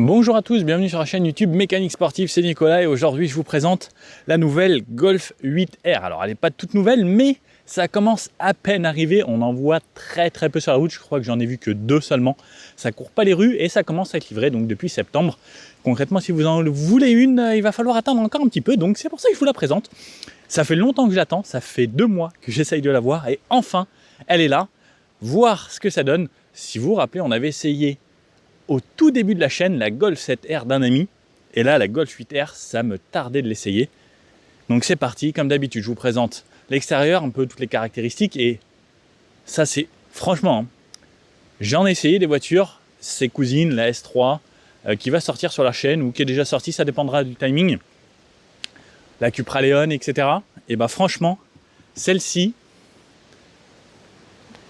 Bonjour à tous, bienvenue sur la chaîne YouTube Mécanique Sportive, c'est Nicolas et aujourd'hui je vous présente la nouvelle Golf 8R. Alors elle n'est pas toute nouvelle mais ça commence à peine à arriver, on en voit très peu sur la route, je crois que j'en ai vu que 2 seulement. Ça court pas les rues et ça commence à être livré donc depuis septembre. Concrètement si vous en voulez une, il va falloir attendre encore un petit peu donc c'est pour ça que je vous la présente. Ça fait longtemps que j'attends, ça fait 2 mois que j'essaye de la voir et enfin elle est là. Voir ce que ça donne. Si vous vous rappelez on avait essayé au tout début de la chaîne, la Golf 7R d'un ami. Et là, la Golf 8R, ça me tardait de l'essayer. Donc c'est parti, comme d'habitude, je vous présente l'extérieur, un peu toutes les caractéristiques. Et ça, c'est franchement, j'en ai essayé des voitures, ses cousines, la S3, qui va sortir sur la chaîne ou qui est déjà sortie, ça dépendra du timing. La Cupra Leon, etc. Et bah franchement, celle-ci,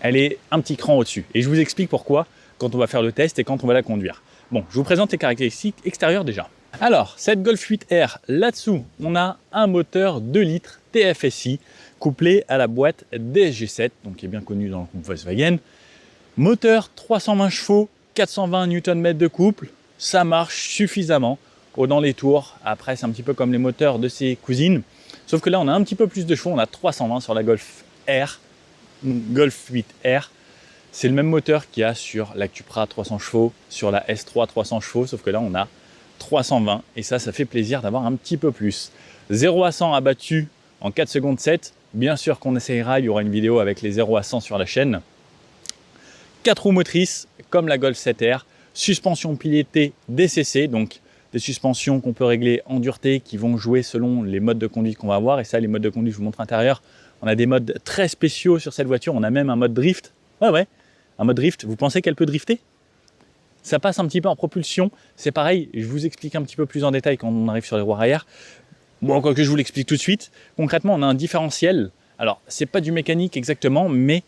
elle est un petit cran au-dessus. Et je vous explique pourquoi quand on va faire le test et quand on va la conduire. Bon, je vous présente les caractéristiques extérieures déjà. Alors, cette Golf 8R, là-dessous, on a un moteur 2 litres TFSI couplé à la boîte DSG7, donc qui est bien connue dans le groupe Volkswagen. Moteur 320 chevaux, 420 Nm de couple, ça marche suffisamment dans les tours. Après, c'est un petit peu comme les moteurs de ses cousines, sauf que là, on a un petit peu plus de chevaux, on a 320 sur la Golf R, Golf 8R. C'est le même moteur qu'il y a sur la Cupra 300 chevaux, sur la S3 300 chevaux, sauf que là on a 320 et ça fait plaisir d'avoir un petit peu plus. 0 à 100 abattu en 4 secondes 7, bien sûr qu'on essayera, il y aura une vidéo avec les 0 à 100 sur la chaîne. 4 roues motrices comme la Golf 7R, suspension piloté DCC, donc des suspensions qu'on peut régler en dureté qui vont jouer selon les modes de conduite qu'on va avoir. Et ça, les modes de conduite, je vous montre à l'intérieur, on a des modes très spéciaux sur cette voiture, on a même un mode drift. Ouais, un mode drift, vous pensez qu'elle peut drifter? Ça passe un petit peu en propulsion, c'est pareil, je vous explique un petit peu plus en détail quand on arrive sur les roues arrière. Bon, quoi que je vous l'explique tout de suite, concrètement on a un différentiel, alors c'est pas du mécanique exactement, mais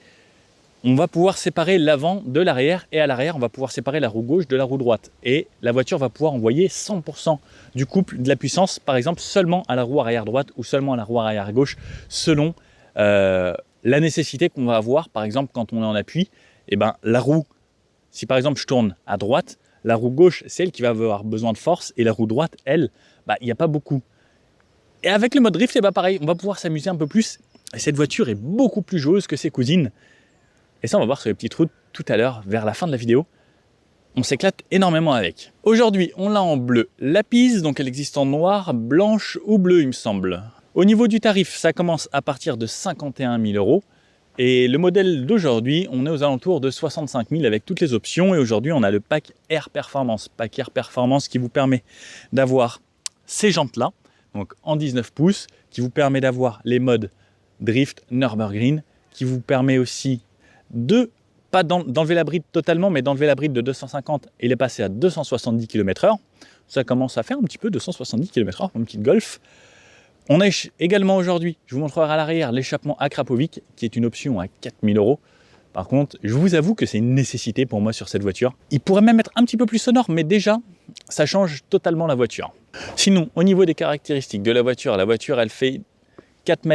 on va pouvoir séparer l'avant de l'arrière, et à l'arrière on va pouvoir séparer la roue gauche de la roue droite, et la voiture va pouvoir envoyer 100% du couple de la puissance, par exemple seulement à la roue arrière droite ou seulement à la roue arrière gauche, selon la nécessité qu'on va avoir, par exemple quand on est en appui, et ben la roue, si par exemple je tourne à droite, la roue gauche c'est elle qui va avoir besoin de force et la roue droite, elle, il n'y a pas beaucoup. Et avec le mode drift, et pareil, on va pouvoir s'amuser un peu plus. Et cette voiture est beaucoup plus joueuse que ses cousines. Et ça on va voir sur les petites routes tout à l'heure, vers la fin de la vidéo. On s'éclate énormément avec. Aujourd'hui, on l'a en bleu lapis, donc elle existe en noir, blanche ou bleu il me semble. Au niveau du tarif, ça commence à partir de 51 000 €. Et le modèle d'aujourd'hui, on est aux alentours de 65 000 avec toutes les options. Et aujourd'hui, on a le pack Air Performance. Pack Air Performance qui vous permet d'avoir ces jantes-là, donc en 19 pouces, qui vous permet d'avoir les modes Drift, Nürburgring, qui vous permet aussi de, pas d'enlever la bride totalement, mais d'enlever la bride de 250 et les passer à 270 km/h. Ça commence à faire un petit peu 270 km/h, une petite Golf. On a également aujourd'hui, je vous montrerai à l'arrière, l'échappement Akrapovic, qui est une option à 4 000 €. Par contre, je vous avoue que c'est une nécessité pour moi sur cette voiture. Il pourrait même être un petit peu plus sonore, mais déjà, ça change totalement la voiture. Sinon, au niveau des caractéristiques de la voiture, elle fait 4,29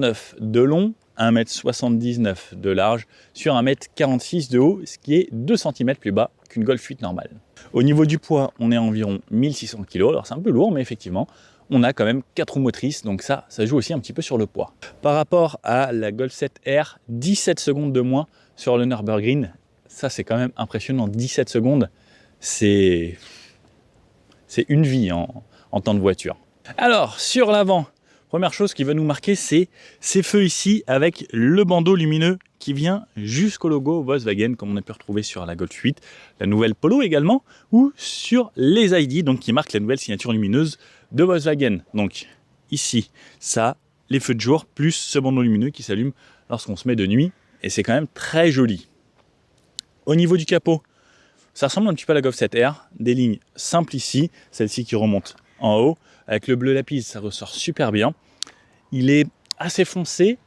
m de long, 1,79 m de large, sur 1,46 m de haut, ce qui est 2 cm plus bas qu'une Golf 8 normale. Au niveau du poids, on est à environ 1600 kg, alors c'est un peu lourd, mais effectivement, on a quand même 4 roues motrices, donc ça joue aussi un petit peu sur le poids. Par rapport à la Golf 7R, 17 secondes de moins sur le Nürburgring, ça c'est quand même impressionnant, 17 secondes, c'est une vie en temps de voiture. Alors, sur l'avant, première chose qui va nous marquer, c'est ces feux ici avec le bandeau lumineux qui vient jusqu'au logo Volkswagen, comme on a pu retrouver sur la Golf 8, la nouvelle Polo également, ou sur les ID, donc qui marquent la nouvelle signature lumineuse de Volkswagen. Donc ici, ça, les feux de jour, plus ce bandeau lumineux qui s'allume lorsqu'on se met de nuit et c'est quand même très joli. Au niveau du capot, ça ressemble un petit peu à la Golf 7R, des lignes simples ici, celle-ci qui remonte en haut, avec le bleu lapis, ça ressort super bien. Il est assez foncé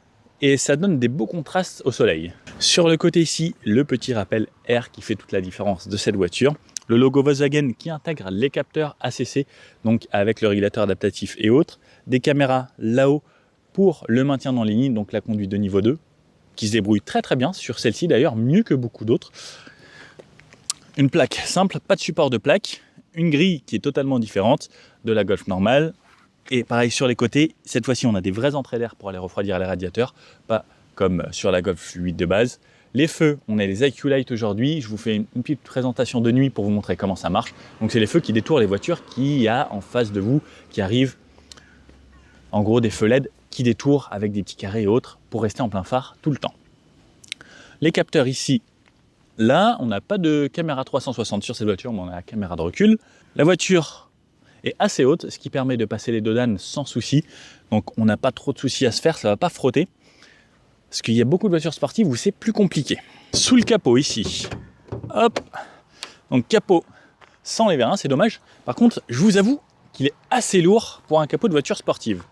et ça donne des beaux contrastes au soleil. Sur le côté ici, le petit rappel air qui fait toute la différence de cette voiture. Le logo Volkswagen qui intègre les capteurs ACC, donc avec le régulateur adaptatif et autres. Des caméras là-haut pour le maintien dans les lignes, donc la conduite de niveau 2, qui se débrouille très très bien sur celle-ci d'ailleurs, mieux que beaucoup d'autres. Une plaque simple, pas de support de plaque, une grille qui est totalement différente de la Golf normale. Et pareil sur les côtés, cette fois-ci on a des vraies entrées d'air pour aller refroidir les radiateurs, pas comme sur la Golf 8 de base. Les feux, on a les IQ Light aujourd'hui, je vous fais une petite présentation de nuit pour vous montrer comment ça marche. Donc c'est les feux qui détournent les voitures qu'il y a en face de vous, qui arrivent, en gros des feux LED qui détournent avec des petits carrés et autres pour rester en plein phare tout le temps. Les capteurs ici, là on n'a pas de caméra 360 sur cette voiture, mais on a la caméra de recul. La voiture est assez haute, ce qui permet de passer les dodanes sans souci. Donc on n'a pas trop de soucis à se faire, ça ne va pas frotter. Parce qu'il y a beaucoup de voitures sportives où c'est plus compliqué. Sous le capot ici, hop, donc capot sans les vérins, c'est dommage. Par contre, je vous avoue qu'il est assez lourd pour un capot de voiture sportive.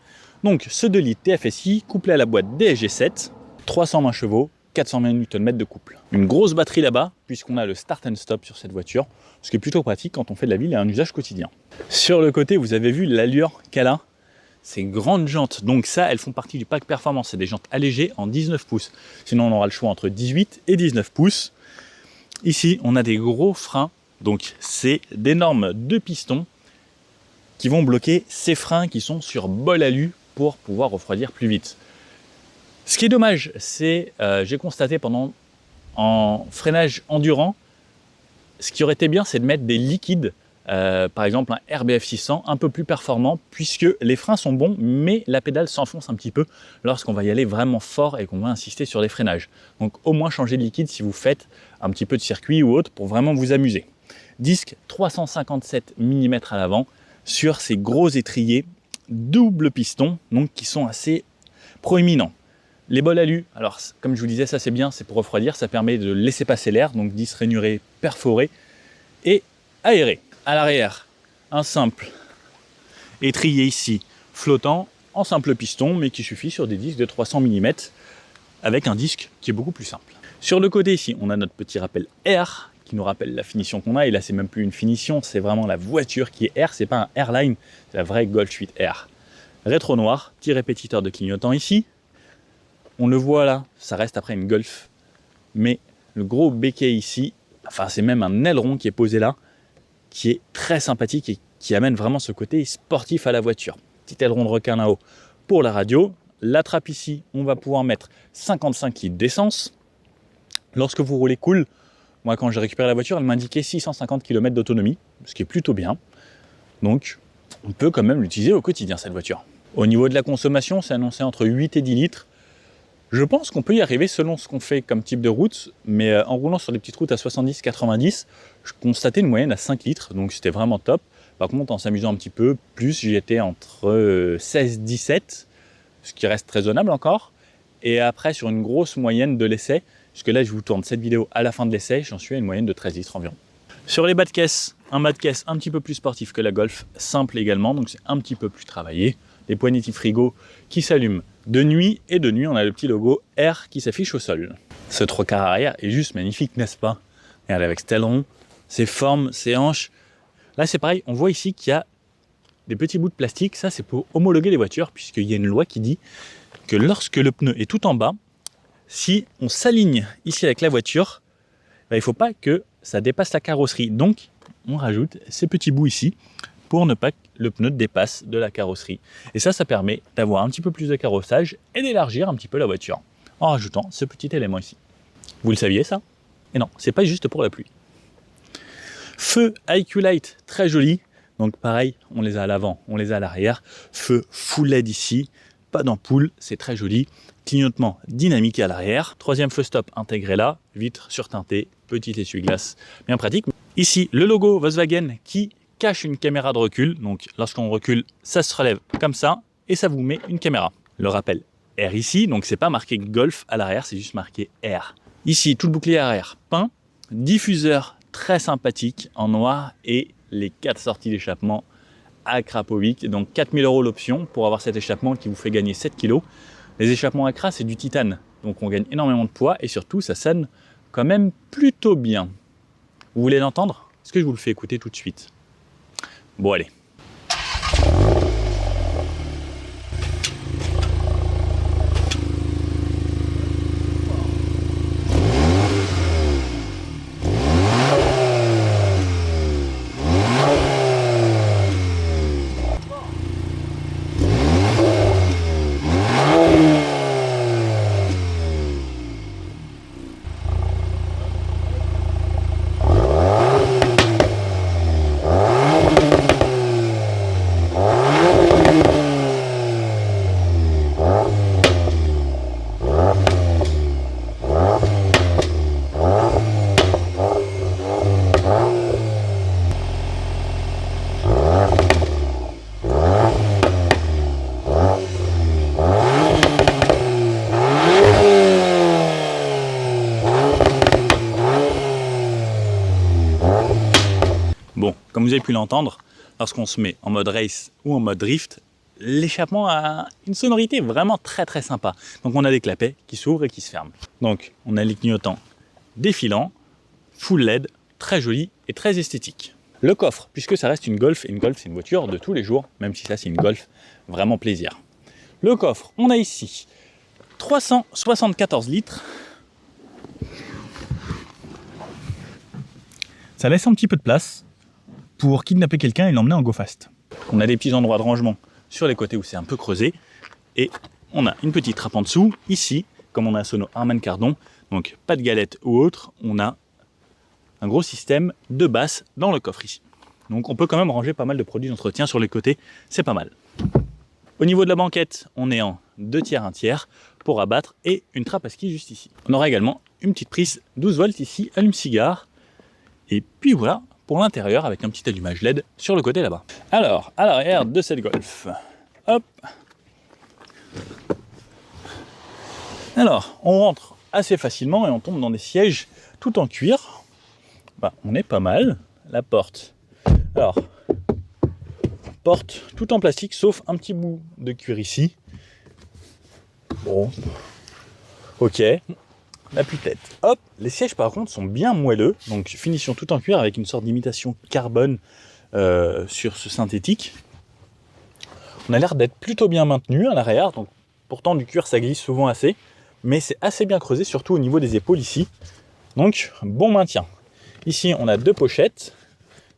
Donc ce 2 litres TFSI couplé à la boîte DSG7, 320 chevaux, 420 Nm de couple. Une grosse batterie là-bas, puisqu'on a le start and stop sur cette voiture, ce qui est plutôt pratique quand on fait de la ville et un usage quotidien. Sur le côté, vous avez vu l'allure qu'elle a. Ces grandes jantes, donc ça, elles font partie du pack performance. C'est des jantes allégées en 19 pouces. Sinon, on aura le choix entre 18 et 19 pouces. Ici, on a des gros freins. Donc, c'est d'énormes 2 pistons qui vont bloquer ces freins qui sont sur bol alu pour pouvoir refroidir plus vite. Ce qui est dommage, c'est, j'ai constaté en freinage endurant, ce qui aurait été bien, c'est de mettre des liquides. Par exemple un RBF 600 un peu plus performant puisque les freins sont bons mais la pédale s'enfonce un petit peu lorsqu'on va y aller vraiment fort et qu'on va insister sur les freinages. Donc au moins changer de liquide si vous faites un petit peu de circuit ou autre pour vraiment vous amuser. Disque 357 mm à l'avant sur ces gros étriers double piston donc qui sont assez proéminents. Les bols alu, alors comme je vous disais ça c'est bien, c'est pour refroidir, ça permet de laisser passer l'air, donc 10 rainurés perforés et aérés. À l'arrière, un simple étrier ici, flottant, en simple piston, mais qui suffit sur des disques de 300 mm, avec un disque qui est beaucoup plus simple. Sur le côté ici, on a notre petit rappel air, qui nous rappelle la finition qu'on a, et là c'est même plus une finition, c'est vraiment la voiture qui est air, c'est pas un airline, c'est la vraie Golf 8 Air. Rétro noir, petit répétiteur de clignotant ici, on le voit là, ça reste après une Golf, mais le gros béquet ici, enfin c'est même un aileron qui est posé là, qui est très sympathique et qui amène vraiment ce côté sportif à la voiture. Petit aileron de requin là-haut pour la radio. La trappe ici, on va pouvoir mettre 55 litres d'essence. Lorsque vous roulez cool, moi quand j'ai récupéré la voiture, elle m'indiquait 650 km d'autonomie, ce qui est plutôt bien. Donc on peut quand même l'utiliser au quotidien cette voiture. Au niveau de la consommation, c'est annoncé entre 8 et 10 litres. Je pense qu'on peut y arriver selon ce qu'on fait comme type de route, mais en roulant sur des petites routes à 70-90, je constatais une moyenne à 5 litres, donc c'était vraiment top. Par contre, en s'amusant un petit peu plus, j'y étais entre 16-17, ce qui reste raisonnable encore. Et après, sur une grosse moyenne de l'essai, puisque là, je vous tourne cette vidéo à la fin de l'essai, j'en suis à une moyenne de 13 litres environ. Sur les bas de caisse, un bas de caisse un petit peu plus sportif que la Golf, simple également, donc c'est un petit peu plus travaillé. Des poignées frigo qui s'allument de nuit, et de nuit on a le petit logo R qui s'affiche au sol. Ce 3/4 arrière est juste magnifique, n'est-ce pas? Regardez avec cet aileron, ses formes, ses hanches. Là c'est pareil, on voit ici qu'il y a des petits bouts de plastique, ça c'est pour homologuer les voitures, puisqu'il y a une loi qui dit que lorsque le pneu est tout en bas, si on s'aligne ici avec la voiture, il ne faut pas que ça dépasse la carrosserie. Donc on rajoute ces petits bouts ici, pour ne pas que le pneu dépasse de la carrosserie. Et ça permet d'avoir un petit peu plus de carrossage et d'élargir un petit peu la voiture, en rajoutant ce petit élément ici. Vous le saviez ça? Et non, c'est pas juste pour la pluie. Feu IQ Light, très joli. Donc pareil, on les a à l'avant, on les a à l'arrière. Feu full LED ici, pas d'ampoule, c'est très joli. Clignotement dynamique à l'arrière. Troisième feu stop intégré là, vitre surteintée, petit essuie-glace, bien pratique. Ici, le logo Volkswagen qui cache une caméra de recul, donc lorsqu'on recule, ça se relève comme ça, et ça vous met une caméra. Le rappel R ici, donc c'est pas marqué Golf à l'arrière, c'est juste marqué R. Ici, tout le bouclier arrière peint, diffuseur très sympathique en noir et les 4 sorties d'échappement Akrapovic, donc 4 000 € l'option pour avoir cet échappement qui vous fait gagner 7 kg. Les échappements Akra, c'est du titane, donc on gagne énormément de poids et surtout ça sonne quand même plutôt bien. Vous voulez l'entendre? Est-ce que je vous le fais écouter tout de suite? Bon allez. Bon, comme vous avez pu l'entendre, lorsqu'on se met en mode race ou en mode drift, l'échappement a une sonorité vraiment très sympa. Donc on a des clapets qui s'ouvrent et qui se ferment. Donc on a les clignotants défilants, full LED, très joli et très esthétique. Le coffre, puisque ça reste une Golf, et une Golf c'est une voiture de tous les jours, même si ça c'est une Golf, vraiment plaisir. Le coffre, on a ici 374 litres. Ça laisse un petit peu de place pour kidnapper quelqu'un et l'emmener en go fast. On a des petits endroits de rangement sur les côtés où c'est un peu creusé. Et on a une petite trappe en dessous. Ici, comme on a un sono Harman Kardon, donc pas de galette ou autre, on a un gros système de basse dans le coffre ici. Donc on peut quand même ranger pas mal de produits d'entretien sur les côtés, c'est pas mal. Au niveau de la banquette, on est en 2 tiers, 1 tiers pour abattre et une trappe à ski juste ici. On aura également une petite prise 12 volts ici, allume-cigare. Et puis voilà pour l'intérieur avec un petit allumage LED sur le côté là-bas. Alors, à l'arrière de cette Golf, hop. Alors, on rentre assez facilement et on tombe dans des sièges tout en cuir. Bah, on est pas mal. La porte, alors, porte tout en plastique sauf un petit bout de cuir ici. Bon, ok. L'appui-tête. Hop, les sièges par contre sont bien moelleux, donc finition tout en cuir avec une sorte d'imitation carbone sur ce synthétique. On a l'air d'être plutôt bien maintenu à l'arrière, donc pourtant du cuir ça glisse souvent assez, mais c'est assez bien creusé, surtout au niveau des épaules ici. Donc bon maintien. Ici on a 2 pochettes,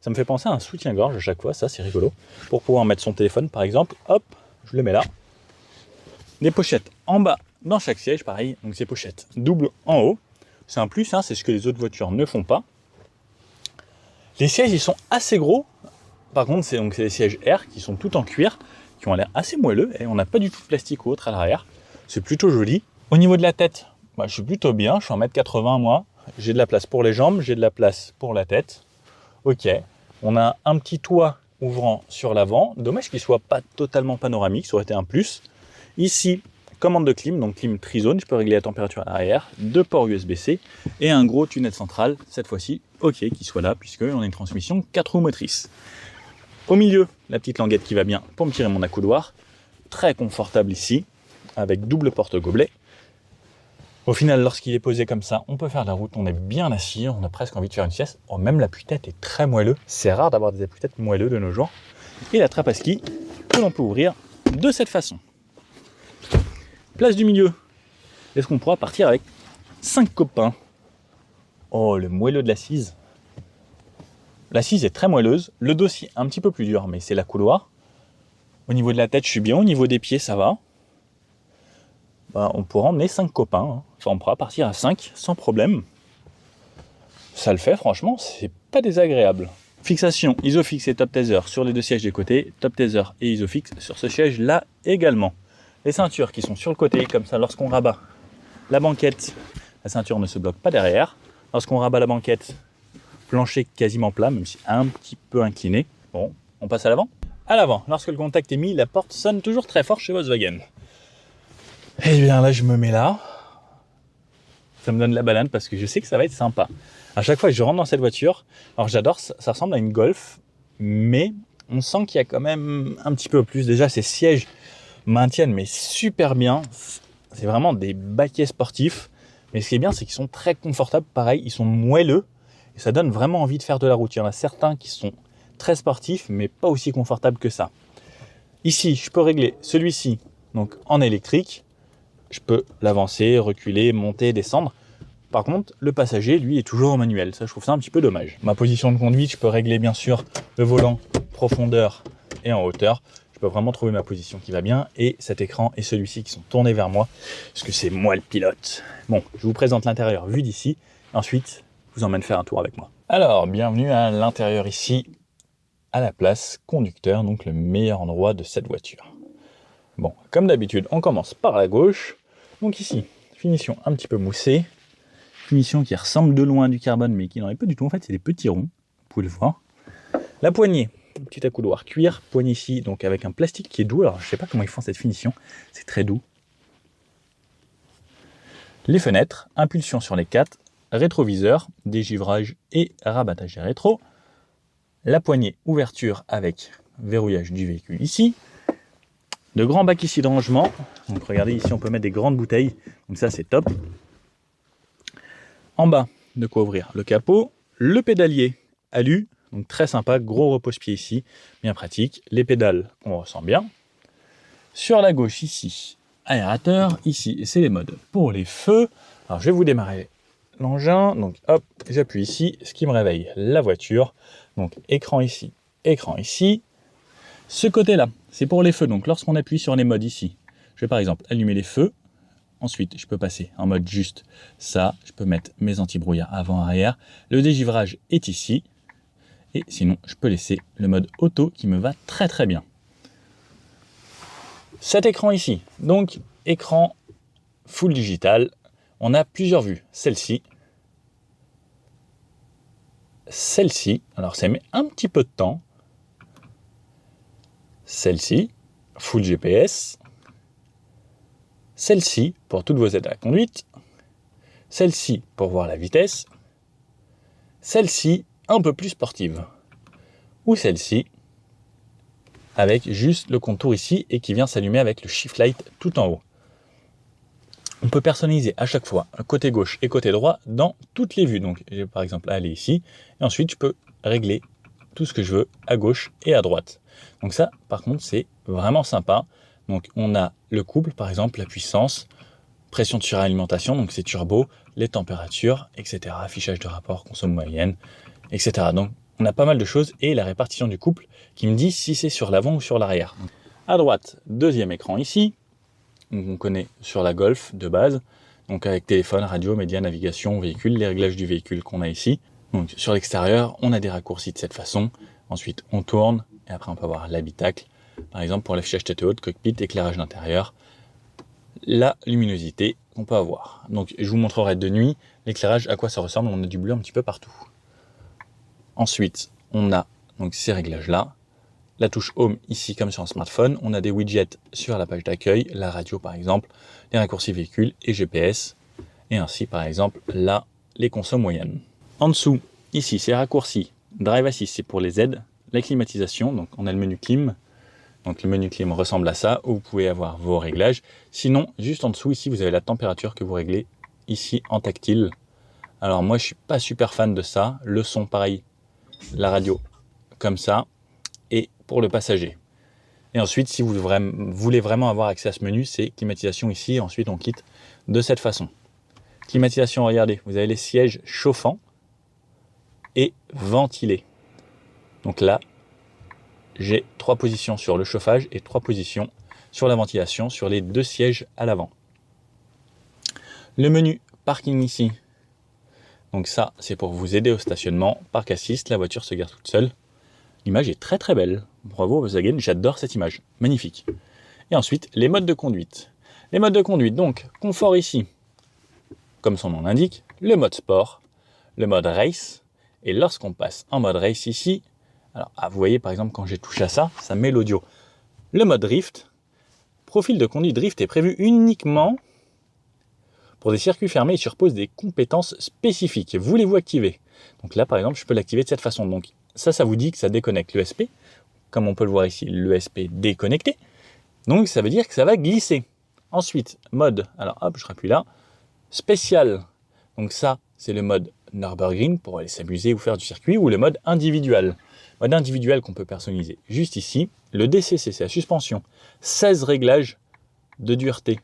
ça me fait penser à un soutien-gorge à chaque fois, ça c'est rigolo, pour pouvoir mettre son téléphone par exemple. Hop, je le mets là. Des pochettes en bas dans chaque siège, pareil, donc ces pochettes doubles en haut. C'est un plus, hein, c'est ce que les autres voitures ne font pas. Les sièges, ils sont assez gros. Par contre, c'est les sièges R qui sont tout en cuir, qui ont l'air assez moelleux, et on n'a pas du tout de plastique ou autre à l'arrière. C'est plutôt joli. Au niveau de la tête, bah, je suis plutôt bien, je suis 1m80 moi. J'ai de la place pour les jambes, j'ai de la place pour la tête. Ok, on a un petit toit ouvrant sur l'avant. Dommage qu'il ne soit pas totalement panoramique, ça aurait été un plus. Ici, commande de clim, donc clim trizone, je peux régler la température à l'arrière, 2 ports USB-C et un gros tunnel central, cette fois-ci, ok, qui soit là, puisqu'on a une transmission 4 roues motrices. Au milieu, la petite languette qui va bien pour me tirer mon accoudoir, très confortable ici, avec double porte-gobelet. Au final, lorsqu'il est posé comme ça, on peut faire la route, on est bien assis, on a presque envie de faire une sieste. Oh, même l'appui-tête est très moelleux, c'est rare d'avoir des appuis-têtes moelleux de nos jours. Et la trappe à ski, que l'on peut ouvrir de cette façon. Place du milieu, est-ce qu'on pourra partir avec 5 copains? Oh, le moelleux de l'assise. L'assise est très moelleuse, le dossier un petit peu plus dur, mais c'est la couloir. Au niveau de la tête, je suis bien, au niveau des pieds, ça va. Bah, on pourra emmener 5 copains, hein. Enfin, on pourra partir à 5 sans problème. Ça le fait, franchement, c'est pas désagréable. Fixation Isofix et Top Taser sur les 2 sièges des côtés, Top Taser et Isofix sur ce siège là également. Les ceintures qui sont sur le côté, comme ça, lorsqu'on rabat la banquette, la ceinture ne se bloque pas derrière. Lorsqu'on rabat la banquette, plancher quasiment plat, même si un petit peu incliné. Bon, on passe à l'avant. À l'avant, lorsque le contact est mis, la porte sonne toujours très fort chez Volkswagen. Et bien là, je me mets là. Ça me donne la banane parce que je sais que ça va être sympa. À chaque fois que je rentre dans cette voiture, alors j'adore, ça ressemble à une Golf, mais on sent qu'il y a quand même un petit peu plus. Déjà, ces sièges maintiennent mais super bien. C'est vraiment des baquets sportifs. Mais ce qui est bien, c'est qu'ils sont très confortables. Pareil, ils sont moelleux et ça donne vraiment envie de faire de la route. Il y en a certains qui sont très sportifs, mais pas aussi confortables que ça. Ici, je peux régler celui-ci donc en électrique. Je peux l'avancer, reculer, monter, descendre. Par contre, le passager, lui, est toujours en manuel. Ça, je trouve ça un petit peu dommage. Ma position de conduite, je peux régler, bien sûr, le volant, profondeur et en hauteur. Je peux vraiment trouver ma position qui va bien. Et cet écran et celui-ci qui sont tournés vers moi, parce que c'est moi le pilote. Bon, je vous présente l'intérieur vu d'ici. Ensuite, je vous emmène faire un tour avec moi. Alors, bienvenue à l'intérieur ici, à la place conducteur, donc le meilleur endroit de cette voiture. Bon, comme d'habitude, on commence par la gauche. Donc ici, finition un petit peu moussée. Finition qui ressemble de loin à du carbone, mais qui n'en est pas du tout. En fait, c'est des petits ronds, vous pouvez le voir. La poignée, petit accoudoir cuir. Poignée ici, donc avec un plastique qui est doux. Alors, je ne sais pas comment ils font cette finition. C'est très doux. Les fenêtres, impulsion sur les 4. Rétroviseur, dégivrage et rabattage des rétros. La poignée, ouverture avec verrouillage du véhicule ici. De grands bacs ici de rangement. Donc regardez ici, on peut mettre des grandes bouteilles. Donc ça, c'est top. En bas, de quoi ouvrir le capot. Le pédalier alu, donc très sympa. Gros repose-pied ici, bien pratique. Les pédales, on ressent bien. Sur la gauche ici, aérateur. Ici, c'est les modes pour les feux. Alors je vais vous démarrer l'engin. Donc hop, j'appuie ici, ce qui me réveille la voiture. Donc écran ici, écran ici. Ce côté-là, c'est pour les feux. Donc lorsqu'on appuie sur les modes ici, je vais par exemple allumer les feux. Ensuite, je peux passer en mode juste ça. Je peux mettre mes anti-brouillard avant-arrière. Le dégivrage est ici. Et sinon, je peux laisser le mode auto qui me va très très bien. Cet écran ici, donc écran full digital. On a plusieurs vues. Celle-ci. Celle-ci. Alors ça met un petit peu de temps. Celle-ci, full GPS. Celle-ci, pour toutes vos aides à la conduite. Celle-ci, pour voir la vitesse. Celle-ci, un peu plus sportive. Ou celle-ci, avec juste le contour ici et qui vient s'allumer avec le shift light tout en haut. On peut personnaliser à chaque fois côté gauche et côté droit dans toutes les vues. Donc, je vais par exemple aller ici. Et ensuite, je peux régler tout ce que je veux à gauche et à droite. Donc ça, par contre, c'est vraiment sympa. Donc on a le couple, par exemple, la puissance, pression de suralimentation, donc c'est turbo, les températures, etc. Affichage de rapport, consomme moyenne, etc. Donc on a pas mal de choses et la répartition du couple qui me dit si c'est sur l'avant ou sur l'arrière. À droite, deuxième écran ici. Donc on connaît sur la Golf de base, donc avec téléphone, radio, média, navigation, véhicule, les réglages du véhicule qu'on a ici. Donc sur l'extérieur, on a des raccourcis de cette façon. Ensuite, on tourne et après on peut avoir l'habitacle. Par exemple, pour l'affichage tête haute, cockpit, éclairage d'intérieur, la luminosité qu'on peut avoir. Donc je vous montrerai de nuit l'éclairage, à quoi ça ressemble. On a du bleu un petit peu partout. Ensuite, on a donc ces réglages-là. La touche Home ici comme sur un smartphone. On a des widgets sur la page d'accueil, la radio par exemple, les raccourcis véhicules et GPS. Et ainsi par exemple là, les consommes moyennes. En dessous, ici c'est raccourcis. Drive Assist c'est pour les aides. La climatisation, donc on a le menu clim. Donc le menu clim ressemble à ça, où vous pouvez avoir vos réglages. Sinon, juste en dessous ici, vous avez la température que vous réglez ici en tactile. Alors moi je suis pas super fan de ça. Le son pareil, la radio comme ça. Et pour le passager. Et ensuite, si vous voulez vraiment avoir accès à ce menu, c'est climatisation ici. Et ensuite, on quitte de cette façon. Climatisation, regardez, vous avez les sièges chauffants et ventilés. Donc là, j'ai 3 positions sur le chauffage et 3 positions sur la ventilation sur les 2 sièges à l'avant. Le menu parking ici. Donc ça, c'est pour vous aider au stationnement. Park Assist, la voiture se gare toute seule. L'image est très très belle. Bravo Volkswagen, j'adore cette image. Magnifique. Et ensuite, les modes de conduite. Les modes de conduite, donc, confort ici. Comme son nom l'indique, le mode sport, le mode race. Et lorsqu'on passe en mode race ici, alors vous voyez par exemple quand j'ai touché à ça, ça met l'audio. Le mode drift, Profil de conduite drift est prévu uniquement pour des circuits fermés et surpose des compétences spécifiques. Voulez-vous activer? Donc là, par exemple, je peux l'activer de cette façon. Donc ça vous dit que ça déconnecte l'ESP. Comme on peut le voir ici, l'ESP déconnecté. Donc ça veut dire que ça va glisser. Ensuite, mode, alors hop, je rappuie là. Spécial, donc ça, c'est le mode Nürburgring pour aller s'amuser ou faire du circuit, ou le mode individuel. Mode individuel qu'on peut personnaliser juste ici. Le DCC, c'est la suspension. 16 réglages de dureté.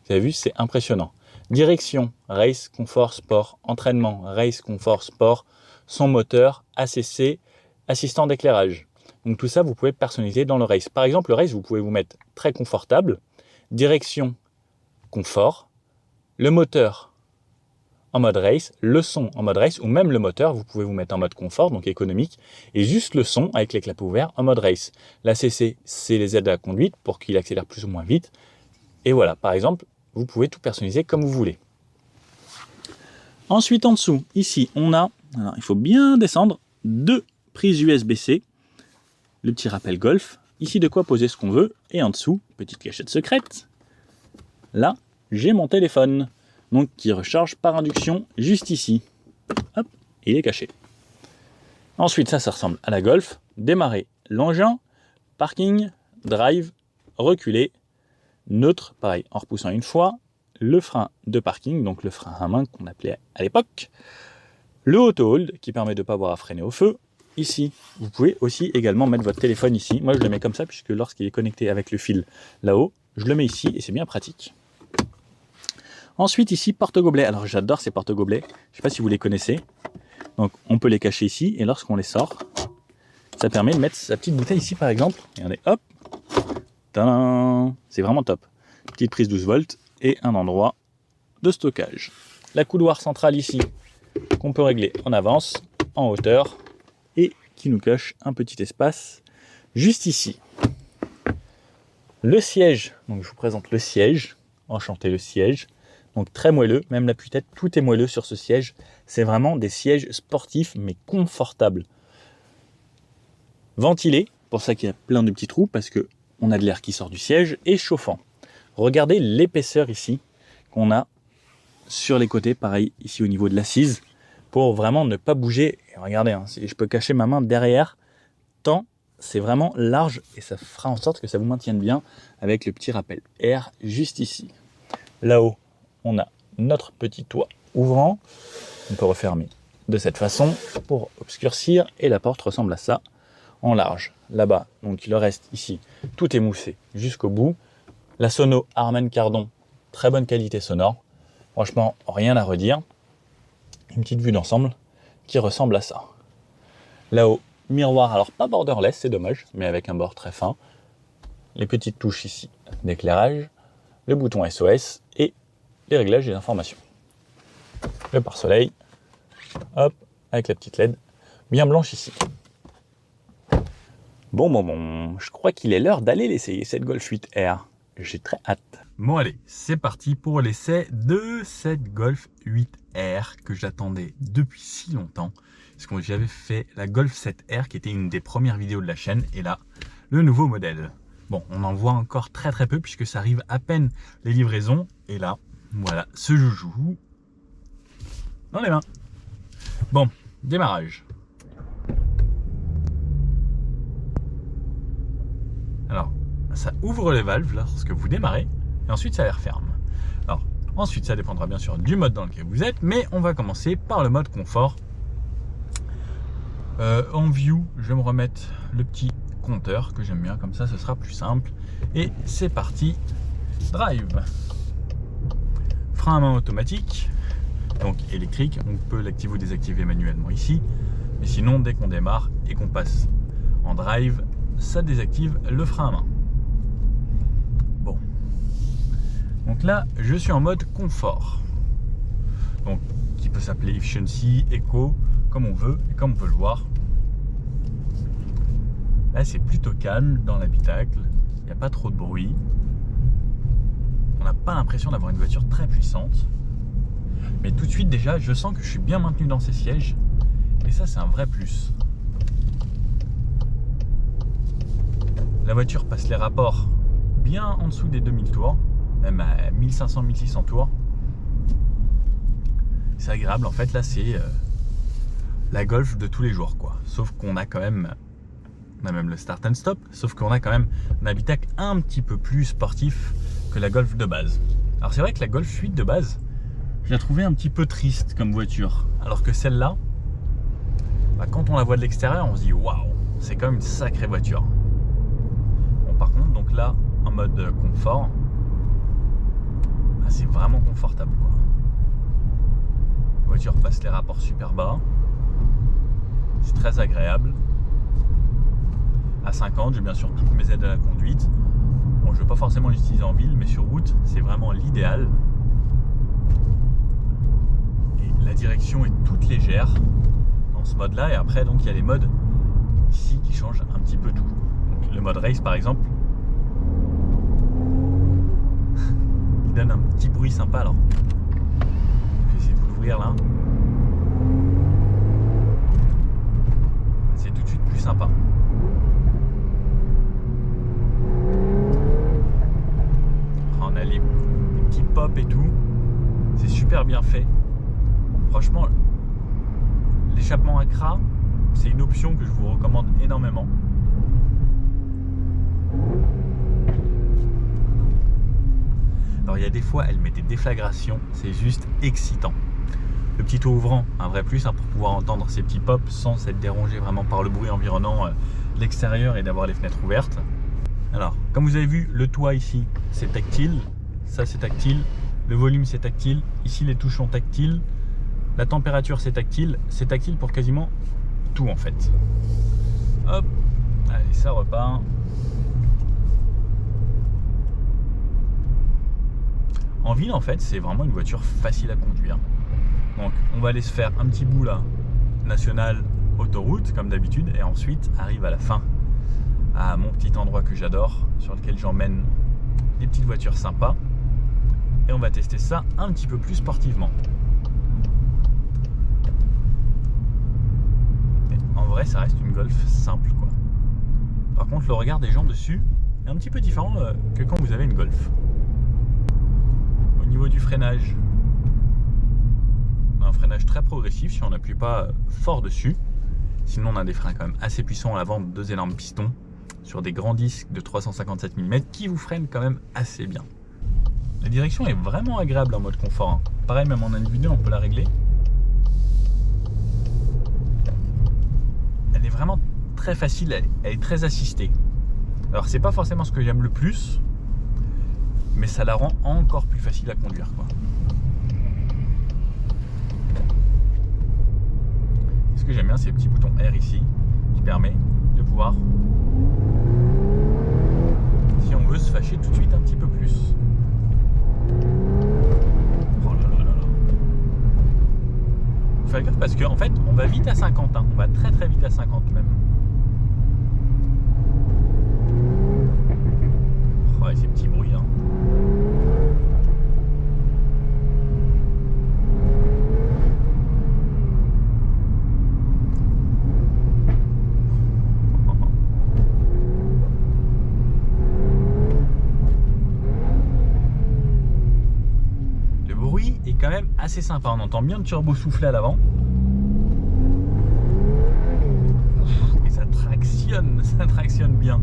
Vous avez vu, c'est impressionnant. Direction, race, confort, sport. Entraînement, race, confort, sport. Son moteur, ACC, assistant d'éclairage. Donc tout ça, vous pouvez personnaliser dans le race. Par exemple, le race, vous pouvez vous mettre très confortable. Direction, confort. Le moteur en mode race, le son en mode race, ou même le moteur, vous pouvez vous mettre en mode confort, donc économique, et juste le son avec les clapets ouverts en mode race. La CC, c'est les aides à la conduite pour qu'il accélère plus ou moins vite. Et voilà, par exemple, vous pouvez tout personnaliser comme vous voulez. Ensuite, en dessous, ici, on a, alors il faut bien descendre, 2 prises USB-C, le petit rappel Golf, ici de quoi poser ce qu'on veut, et en dessous, petite cachette secrète, là, j'ai mon téléphone, donc qui recharge par induction juste ici. Hop, il est caché. Ensuite, ça ressemble à la Golf. Démarrer l'engin, parking, drive, reculer, neutre, pareil, en repoussant une fois, le frein de parking, donc le frein à main qu'on appelait à l'époque, le auto-hold qui permet de ne pas avoir à freiner au feu. Ici, vous pouvez aussi également mettre votre téléphone ici. Moi, je le mets comme ça puisque lorsqu'il est connecté avec le fil là-haut, je le mets ici et c'est bien pratique. Ensuite, ici, porte-gobelets. Alors, j'adore ces porte-gobelets. Je ne sais pas si vous les connaissez. Donc, on peut les cacher ici. Et lorsqu'on les sort, ça permet de mettre sa petite bouteille ici, par exemple. Regardez, hop. Tadam, c'est vraiment top. Petite prise 12 volts et un endroit de stockage. La couloir centrale ici, qu'on peut régler en avance, en hauteur. Et qui nous cache un petit espace juste ici. Le siège. Donc, je vous présente le siège. Enchanté, le siège. Donc très moelleux, même l'appui-tête, tout est moelleux sur ce siège. C'est vraiment des sièges sportifs, mais confortables. Ventilés, pour ça qu'il y a plein de petits trous, parce qu'on a de l'air qui sort du siège, et chauffant. Regardez l'épaisseur ici qu'on a sur les côtés, pareil ici au niveau de l'assise, pour vraiment ne pas bouger. Et regardez, hein, si je peux cacher ma main derrière, tant c'est vraiment large, et ça fera en sorte que ça vous maintienne bien, avec le petit rappel air juste ici. Là-haut, on a notre petit toit ouvrant, on peut refermer de cette façon pour obscurcir, et la porte ressemble à ça en large. Là-bas, donc le reste ici, tout est moussé jusqu'au bout. La sono Harman Kardon, très bonne qualité sonore, franchement rien à redire. Une petite vue d'ensemble qui ressemble à ça. Là-haut, miroir, alors pas borderless, c'est dommage, mais avec un bord très fin. Les petites touches ici d'éclairage, le bouton SOS et les réglages et l'information. Le pare-soleil, hop, avec la petite LED bien blanche ici. Bon, je crois qu'il est l'heure d'aller l'essayer, cette Golf 8R. J'ai très hâte. Bon allez, c'est parti pour l'essai de cette Golf 8R que j'attendais depuis si longtemps. Parce que j'avais fait la Golf 7R qui était une des premières vidéos de la chaîne, et là, le nouveau modèle. Bon, on en voit encore très peu puisque ça arrive à peine les livraisons, et là, voilà, ce joujou dans les mains. Bon, démarrage. Alors, ça ouvre les valves lorsque vous démarrez, et ensuite ça les referme. Alors, ensuite ça dépendra bien sûr du mode dans lequel vous êtes, mais on va commencer par le mode confort. En view, je vais me remettre le petit compteur que j'aime bien, comme ça ce sera plus simple. Et c'est parti, drive. Frein à main automatique, donc électrique, on peut l'activer ou désactiver manuellement ici, mais sinon dès qu'on démarre et qu'on passe en drive, ça désactive le frein à main. Bon, donc là je suis en mode confort, donc qui peut s'appeler efficiency, eco, comme on veut, et comme on peut le voir, là c'est plutôt calme dans l'habitacle, il n'y a pas trop de bruit. On n'a pas l'impression d'avoir une voiture très puissante. Mais tout de suite déjà, je sens que je suis bien maintenu dans ces sièges. Et ça, c'est un vrai plus. La voiture passe les rapports bien en dessous des 2000 tours, même à 1500-1600 tours. C'est agréable, en fait là c'est la Golf de tous les jours quoi. Sauf qu'on a quand même, on a même le start and stop, sauf qu'on a quand même un habitacle un petit peu plus sportif que la Golf de base. Alors c'est vrai que la Golf 8 de base, je la trouvais un petit peu triste comme voiture. Alors que celle-là, bah, quand on la voit de l'extérieur, on se dit waouh, c'est quand même une sacrée voiture. Bon par contre, donc là, en mode confort, bah, c'est vraiment confortable quoi. La voiture passe les rapports super bas. C'est très agréable. À 50, j'ai bien sûr toutes mes aides à la conduite. Bon, je ne vais pas forcément l'utiliser en ville, mais sur route, c'est vraiment l'idéal. Et la direction est toute légère dans ce mode-là. Et après, donc, il y a les modes ici qui changent un petit peu tout. Donc, le mode race, par exemple, il donne un petit bruit sympa. Alors, je vais essayer de vous l'ouvrir là. C'est tout de suite plus sympa. On a les petits pops et tout. C'est super bien fait. Franchement, l'échappement à cras, c'est une option que je vous recommande énormément. Alors il y a des fois, elle met des déflagrations. C'est juste excitant. Le petit toit ouvrant, un vrai plus hein, pour pouvoir entendre ces petits pops sans être dérangé vraiment par le bruit environnant de l'extérieur et d'avoir les fenêtres ouvertes. Alors, comme vous avez vu, le toit ici, c'est tactile. Ça, c'est tactile. Le volume, c'est tactile. Ici, les touches sont tactiles. La température, c'est tactile. C'est tactile pour quasiment tout, en fait. Hop. Allez, ça repart. En ville, en fait, c'est vraiment une voiture facile à conduire. Donc on va aller se faire un petit bout là, national, autoroute comme d'habitude, et ensuite arrive à la fin à mon petit endroit que j'adore, sur lequel j'emmène des petites voitures sympas, et on va tester ça un petit peu plus sportivement. Et en vrai ça reste une Golf simple quoi. Par contre le regard des gens dessus est un petit peu différent que quand vous avez une Golf. Au niveau du freinage, un freinage très progressif si on n'appuie pas fort dessus. Sinon on a des freins quand même assez puissants à l'avant, deux énormes pistons sur des grands disques de 357 mm qui vous freinent quand même assez bien. La direction est vraiment agréable en mode confort hein. Pareil, même en individuel on peut la régler. Elle est vraiment très facile, elle est très assistée. Alors c'est pas forcément ce que j'aime le plus, mais ça la rend encore plus facile à conduire quoi. Ce que j'aime bien, c'est le petit bouton R ici qui permet de pouvoir, si on veut, se fâcher tout de suite un petit peu plus. Oh là là là là. Faut faire gaffe parce qu'en fait, on va vite à 50, hein. On va très très vite à 50 même. Oh, et ces petits bruits, hein. Est quand même assez sympa, on entend bien le turbo souffler à l'avant et ça tractionne bien.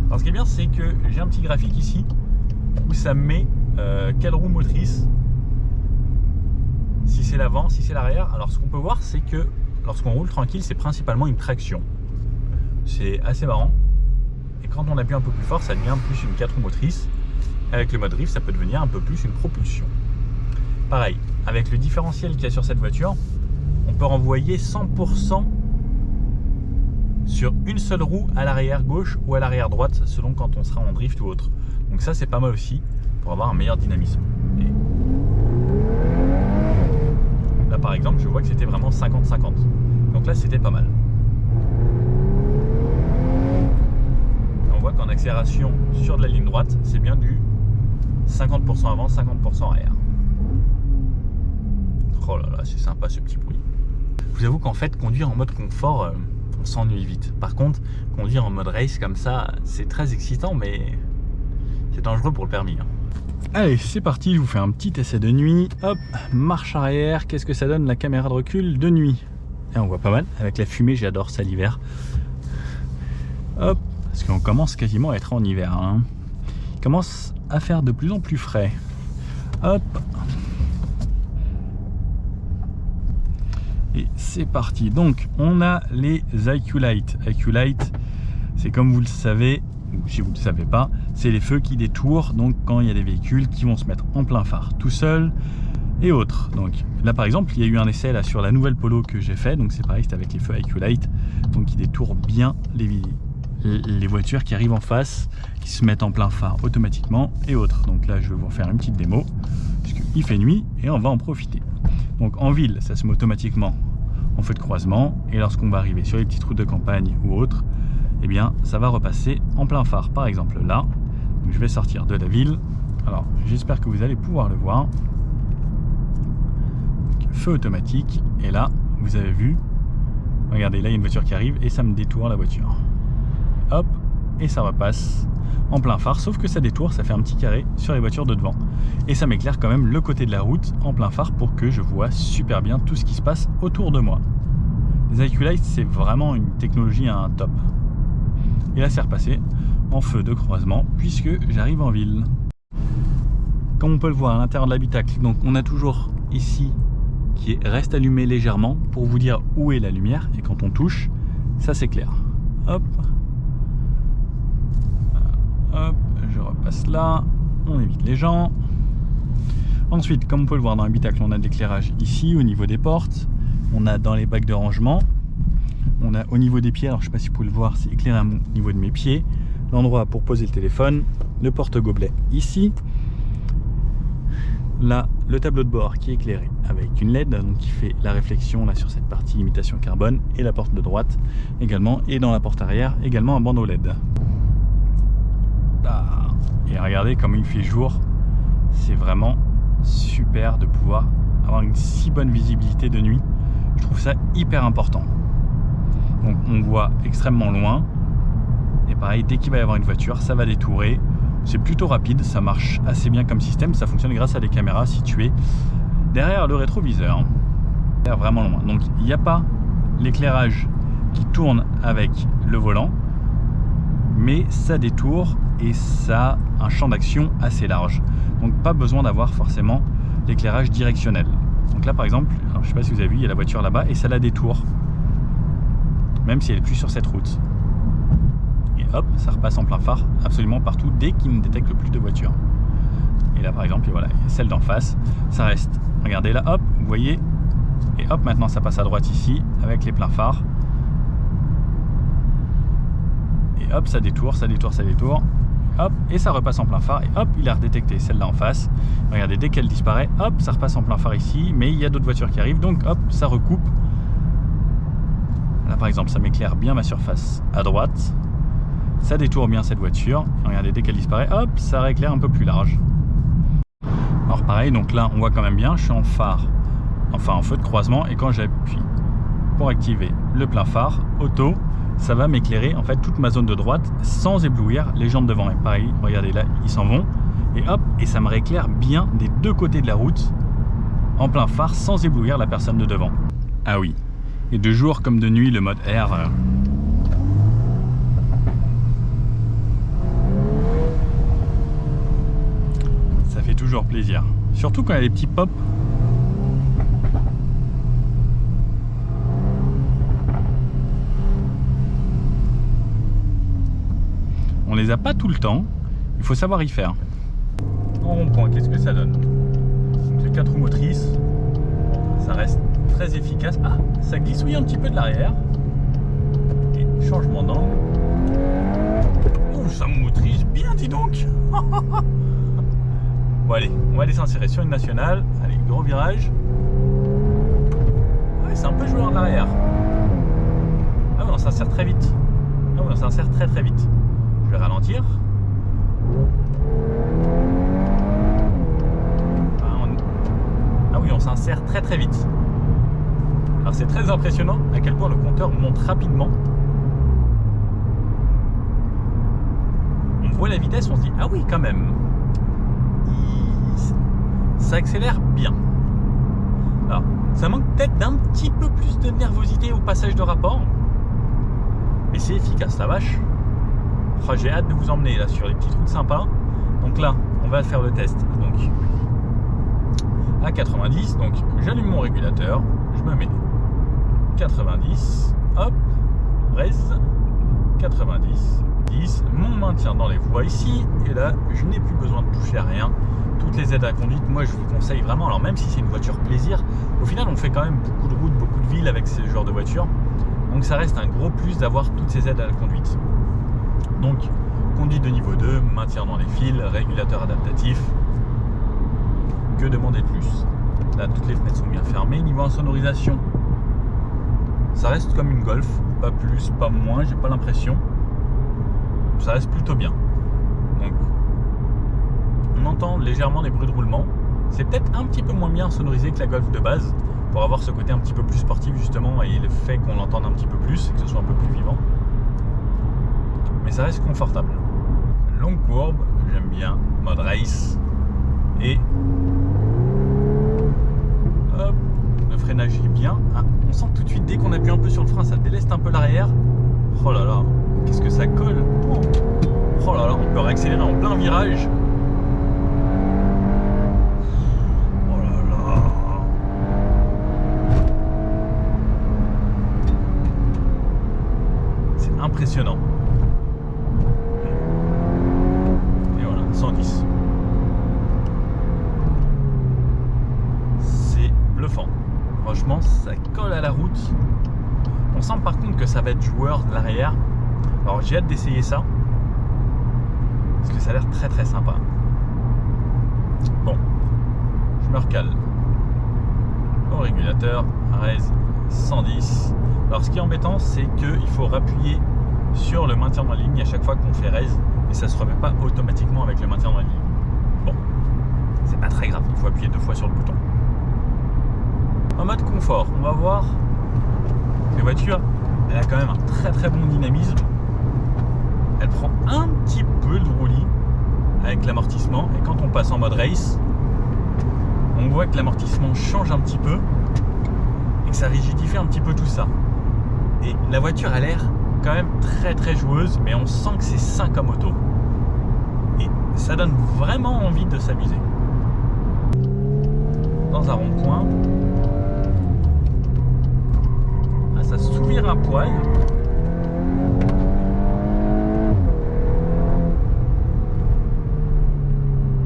Alors ce qui est bien c'est que j'ai un petit graphique ici où ça me met quelle roue motrice, si c'est l'avant, si c'est l'arrière. Alors ce qu'on peut voir c'est que lorsqu'on roule tranquille c'est principalement une traction, c'est assez marrant, et quand on appuie un peu plus fort ça devient plus une 4 roues motrices. Avec le mode drift ça peut devenir un peu plus une propulsion. Pareil, avec le différentiel qu'il y a sur cette voiture, on peut renvoyer 100% sur une seule roue à l'arrière gauche ou à l'arrière droite, selon quand on sera en drift ou autre. Donc ça c'est pas mal aussi, pour avoir un meilleur dynamisme. Et là par exemple, je vois que c'était vraiment 50-50. Donc là c'était pas mal. Et on voit qu'en accélération sur de la ligne droite, c'est bien du 50% avant, 50% arrière. Oh là là, c'est sympa ce petit bruit. Je vous avoue qu'en fait, conduire en mode confort, on s'ennuie vite. Par contre, conduire en mode race comme ça, c'est très excitant, mais C'est dangereux pour le permis. Hein. Allez, c'est parti, je vous fais un petit essai de nuit. Hop, marche arrière. Qu'est-ce que ça donne la caméra de recul de nuit? Et on voit pas mal. Avec la fumée, j'adore ça l'hiver. Hop, parce qu'on commence quasiment à être en hiver. Hein. Il commence à faire de plus en plus frais. Hop. Et c'est parti. Donc, on a les IQ Light. IQ Light, c'est comme vous le savez, ou si vous ne le savez pas, c'est les feux qui détourent, donc quand il y a des véhicules qui vont se mettre en plein phare tout seuls et autres. Donc là par exemple, il y a eu un essai là sur la nouvelle Polo que j'ai fait, donc c'est pareil, c'est avec les feux IQ Light, donc qui détourent bien les voitures qui arrivent en face, qui se mettent en plein phare automatiquement et autres. Donc là je vais vous faire une petite démo, puisqu'il fait nuit et on va en profiter. Donc en ville, ça se met automatiquement en feu de croisement, et lorsqu'on va arriver sur les petites routes de campagne ou autres, eh bien ça va repasser en plein phare. Par exemple là, donc je vais sortir de la ville. Alors j'espère que vous allez pouvoir le voir. Donc, feu automatique, et là vous avez vu, regardez, là il y a une voiture qui arrive et ça me détourne la voiture. Hop, et ça repasse en plein phare, sauf que ça détourne, ça fait un petit carré sur les voitures de devant. Et ça m'éclaire quand même le côté de la route en plein phare pour que je vois super bien tout ce qui se passe autour de moi. Les IQ Light, c'est vraiment une technologie à un top. Et là c'est repassé en feu de croisement puisque j'arrive en ville. Comme on peut le voir à l'intérieur de l'habitacle, donc on a toujours ici qui reste allumé légèrement pour vous dire où est la lumière, et quand on touche, ça s'éclaire. Hop, hop, je repasse là, on évite les gens. Ensuite, comme on peut le voir dans l'habitacle, on a de l'éclairage ici au niveau des portes, on a dans les bacs de rangement. On a au niveau des pieds, alors je ne sais pas si vous pouvez le voir, c'est éclairé au niveau de mes pieds, l'endroit pour poser le téléphone, le porte-gobelet ici, là le tableau de bord qui est éclairé avec une LED, donc qui fait la réflexion là sur cette partie imitation carbone, et la porte de droite également, et dans la porte arrière également un bandeau LED. Et regardez comme il fait jour, c'est vraiment super de pouvoir avoir une si bonne visibilité de nuit, je trouve ça hyper important. Donc on voit extrêmement loin, et pareil, dès qu'il va y avoir une voiture, ça va détourer. C'est plutôt rapide, ça marche assez bien comme système, ça fonctionne grâce à des caméras situées derrière le rétroviseur. Vraiment loin. Donc il n'y a pas l'éclairage qui tourne avec le volant, mais ça détourne et ça a un champ d'action assez large. Donc pas besoin d'avoir forcément l'éclairage directionnel. Donc là par exemple, alors, je ne sais pas si vous avez vu, il y a la voiture là-bas et ça la détourne, même si elle n'est plus sur cette route. Et hop, ça repasse en plein phare absolument partout dès qu'il ne détecte plus de voiture. Et là par exemple, et voilà, celle d'en face, ça reste. Regardez là, hop, vous voyez, et hop, maintenant ça passe à droite ici avec les pleins phares. Et hop, ça détourne, ça détourne, ça détourne. Hop, et ça repasse en plein phare, et hop, il a redétecté celle-là en face. Regardez, dès qu'elle disparaît, hop, ça repasse en plein phare ici, mais il y a d'autres voitures qui arrivent, donc hop, ça recoupe. Là par exemple, ça m'éclaire bien ma surface à droite, ça détourne bien cette voiture, et regardez, dès qu'elle disparaît, hop, ça rééclaire un peu plus large. Alors pareil, donc là on voit quand même bien, je suis en phare, enfin en feu de croisement, et quand j'appuie pour activer le plein phare auto, ça va m'éclairer en fait toute ma zone de droite sans éblouir les gens de devant. Et pareil, regardez là, ils s'en vont, et hop, et ça me rééclaire bien des deux côtés de la route en plein phare sans éblouir la personne de devant. Ah oui, et de jour comme de nuit, le mode R. Ça fait toujours plaisir. Surtout quand il y a des petits pops. On les a pas tout le temps. Il faut savoir y faire. En rond-point, qu'est-ce que ça donne? C'est 4 roues motrices. Ça reste très efficace. Ah, ça glissouille un petit peu de l'arrière. Et changement d'angle. Oh, ça motorise bien, dis donc. Bon allez, on va aller s'insérer sur une nationale. Allez, gros virage. Ouais, c'est un peu joueur de l'arrière. Ah ouais, on s'insère très vite. Ah ouais, on s'insère très très vite. Je vais ralentir. Ah oui, on s'insère très très vite. Alors c'est très impressionnant à quel point le compteur monte rapidement. On voit la vitesse, on se dit ah oui quand même, ça accélère bien. Alors ça manque peut-être d'un petit peu plus de nervosité au passage de rapport, mais c'est efficace la vache. Oh, j'ai hâte de vous emmener là sur les petites routes sympas. Donc là on va faire le test donc à 90, donc j'allume mon régulateur, je me mets 90, hop, raise 90, 10, mon maintien dans les voies ici, et là je n'ai plus besoin de toucher à rien. Toutes les aides à la conduite, moi je vous conseille vraiment, alors même si c'est une voiture plaisir, au final on fait quand même beaucoup de routes, beaucoup de villes avec ce genre de voiture, donc ça reste un gros plus d'avoir toutes ces aides à la conduite. Donc conduite de niveau 2, maintien dans les fils, régulateur adaptatif, que demander de plus? Là toutes les fenêtres sont bien fermées. Niveau insonorisation, ça reste comme une Golf, pas plus, pas moins, j'ai pas l'impression. Ça reste plutôt bien. Donc on entend légèrement des bruits de roulement. C'est peut-être un petit peu moins bien sonorisé que la Golf de base, pour avoir ce côté un petit peu plus sportif justement, et le fait qu'on l'entende un petit peu plus, que ce soit un peu plus vivant. Mais ça reste confortable. Longue courbe, j'aime bien, mode race. Et hop, le freinage est bien. Ah, on sent tout de suite dès qu'on appuie un peu sur le frein, ça déleste un peu l'arrière. Oh là là, qu'est-ce que ça colle. Oh là là, on peut réaccélérer en plein virage. Oh là là. C'est impressionnant. Et voilà, 110. Bluffant. Franchement, ça colle à la route. On sent par contre que ça va être joueur de l'arrière. Alors j'ai hâte d'essayer ça, parce que ça a l'air très très sympa. Bon, je me recale au régulateur, raise 110. Alors ce qui est embêtant, c'est qu'il faut rappuyer sur le maintien dans la ligne à chaque fois qu'on fait raise, et ça se remet pas automatiquement avec le maintien dans la ligne. Bon, c'est pas très grave, il faut appuyer 2 fois sur le bouton. En mode confort, on va voir. La voiture, elle a quand même un très très bon dynamisme. Elle prend un petit peu de roulis avec l'amortissement, et quand on passe en mode race, on voit que l'amortissement change un petit peu et que ça rigidifie un petit peu tout ça. Et la voiture a l'air quand même très très joueuse, mais on sent que c'est sain comme auto. Et ça donne vraiment envie de s'amuser. Dans un rond-point, ça s'ouvre un poil.